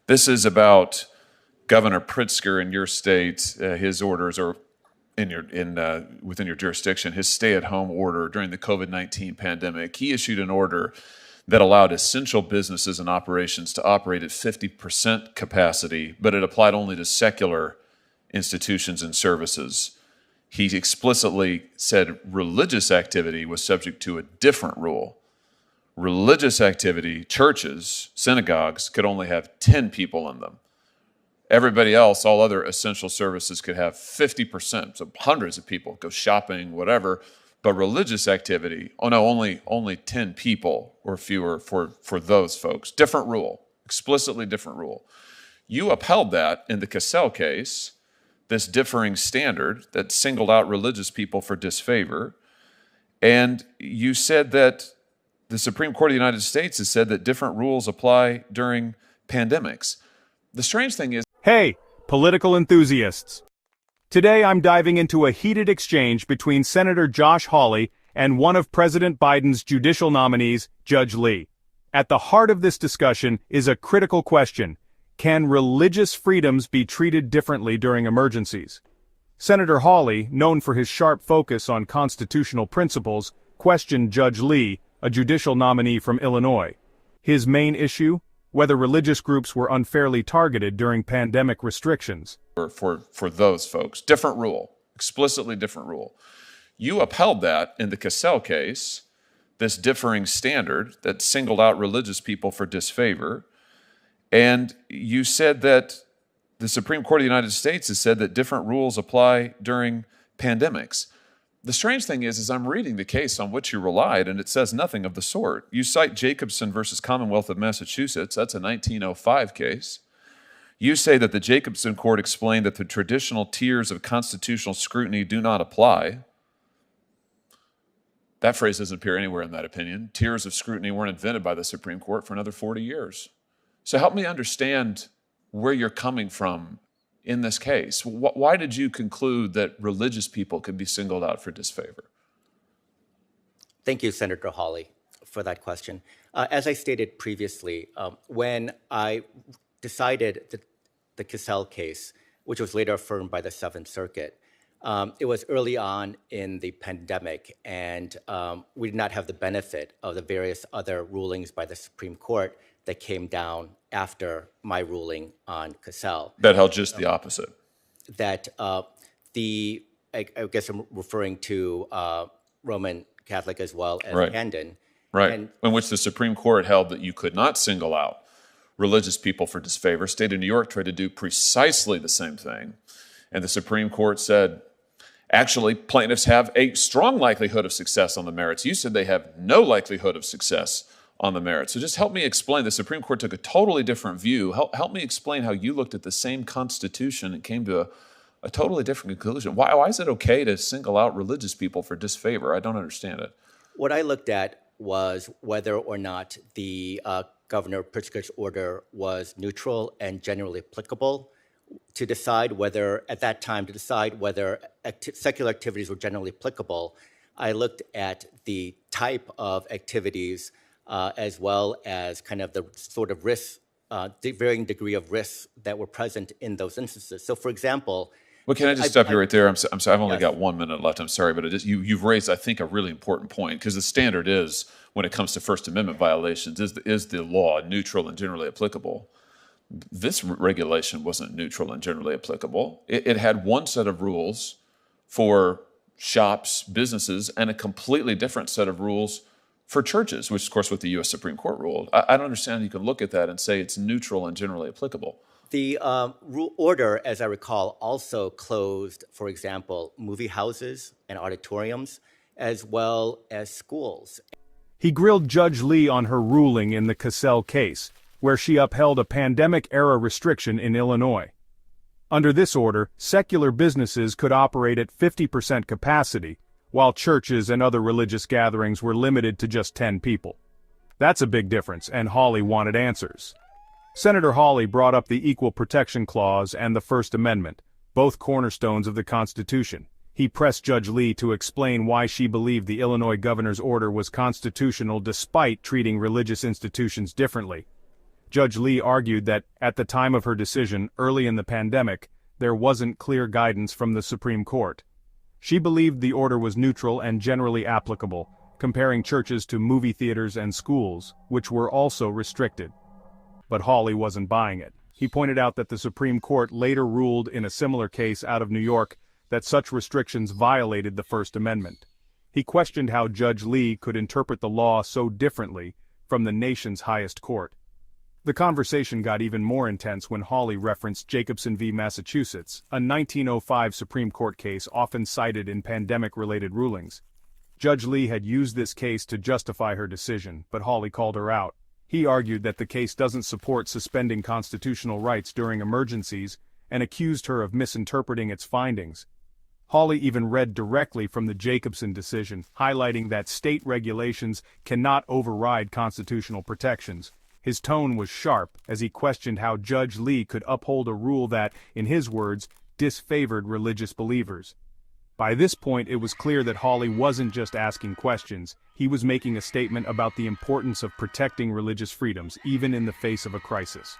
This is about Governor Pritzker in your state, his orders are within your jurisdiction, his stay-at-home order during the COVID-19 pandemic. He issued an order that allowed essential businesses and operations to operate at 50% capacity, but it applied only to secular institutions and services. He explicitly said religious activity was subject to a different rule. Religious activity, churches, synagogues, could only have 10 people in them. Everybody else, all other essential services could have 50%, so hundreds of people go shopping, whatever. But religious activity, only 10 people or fewer for those folks. Different rule, explicitly different rule. You upheld that in the Cassell case, this differing standard that singled out religious people for disfavor. And you said that the Supreme Court of the United States has said that different rules apply during pandemics. The strange thing is, hey, political enthusiasts. Today I'm diving into a heated exchange between Senator Josh Hawley and one of President Biden's judicial nominees, Judge Lee. At the heart of this discussion is a critical question: can religious freedoms be treated differently during emergencies? Senator Hawley, known for his sharp focus on constitutional principles, questioned Judge Lee, a judicial nominee from Illinois. His main issue? Whether religious groups were unfairly targeted during pandemic restrictions. For those folks, different rule, explicitly different rule. You upheld that in the Cassell case, this differing standard that singled out religious people for disfavor, and you said that the Supreme Court of the United States has said that different rules apply during pandemics. The strange thing is I'm reading the case on which you relied, and it says nothing of the sort. You cite Jacobson versus Commonwealth of Massachusetts. That's a 1905 case. You say that the Jacobson court explained that the traditional tiers of constitutional scrutiny do not apply. That phrase doesn't appear anywhere in that opinion. Tiers of scrutiny weren't invented by the Supreme Court for another 40 years. So help me understand where you're coming from in this case. Why did you conclude that religious people could be singled out for disfavor? Thank you, Senator Hawley, for that question. As I stated previously, when I decided the Cassell case, which was later affirmed by the Seventh Circuit, it was early on in the pandemic, and we did not have the benefit of the various other rulings by the Supreme Court that came down after my ruling on Cassell. That held just the opposite. That I guess I'm referring to Roman Catholic as well as Handon. Right, in which the Supreme Court held that you could not single out religious people for disfavor. State of New York tried to do precisely the same thing. And the Supreme Court said, actually, plaintiffs have a strong likelihood of success on the merits. You said they have no likelihood of success on the merits. So just help me explain. The Supreme Court took a totally different view. Help me explain how you looked at the same Constitution and came to a totally different conclusion. Why is it okay to single out religious people for disfavor? I don't understand it. What I looked at was whether or not the Governor Pritzker's order was neutral and generally applicable, to decide whether, at that time, secular activities were generally applicable. I looked at the type of activities as well as kind of the sort of risks, the varying degree of risks that were present in those instances. So, for example, well, can I just stop you right there? I'm sorry, I've only got 1 minute left. I'm sorry, but you've raised, I think, a really important point, because the standard is, when it comes to First Amendment violations, is the law neutral and generally applicable? This regulation wasn't neutral and generally applicable. It had one set of rules for shops, businesses, and a completely different set of rules for churches, which is, of course, what the U.S. Supreme Court ruled. I don't understand how you can look at that and say it's neutral and generally applicable. The order, as I recall, also closed, for example, movie houses and auditoriums, as well as schools. He grilled Judge Lee on her ruling in the Cassell case, where she upheld a pandemic-era restriction in Illinois. Under this order, secular businesses could operate at 50% capacity, while churches and other religious gatherings were limited to just 10 people. That's a big difference, and Hawley wanted answers. Senator Hawley brought up the Equal Protection Clause and the First Amendment, both cornerstones of the Constitution. He pressed Judge Lee to explain why she believed the Illinois governor's order was constitutional despite treating religious institutions differently. Judge Lee argued that, at the time of her decision, early in the pandemic, there wasn't clear guidance from the Supreme Court. She believed the order was neutral and generally applicable, comparing churches to movie theaters and schools, which were also restricted. But Hawley wasn't buying it. He pointed out that the Supreme Court later ruled in a similar case out of New York that such restrictions violated the First Amendment. He questioned how Judge Lee could interpret the law so differently from the nation's highest court. The conversation got even more intense when Hawley referenced Jacobson v. Massachusetts, a 1905 Supreme Court case often cited in pandemic-related rulings. Judge Lee had used this case to justify her decision, but Hawley called her out. He argued that the case doesn't support suspending constitutional rights during emergencies and accused her of misinterpreting its findings. Hawley even read directly from the Jacobson decision, highlighting that state regulations cannot override constitutional protections. His tone was sharp as he questioned how Judge Lee could uphold a rule that, in his words, disfavored religious believers. By this point, it was clear that Hawley wasn't just asking questions, he was making a statement about the importance of protecting religious freedoms, even in the face of a crisis.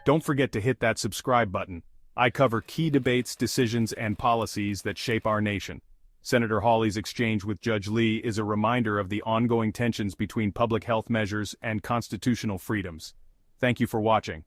Don't forget to hit that subscribe button. I cover key debates, decisions, and policies that shape our nation. Senator Hawley's exchange with Judge Lee is a reminder of the ongoing tensions between public health measures and constitutional freedoms. Thank you for watching.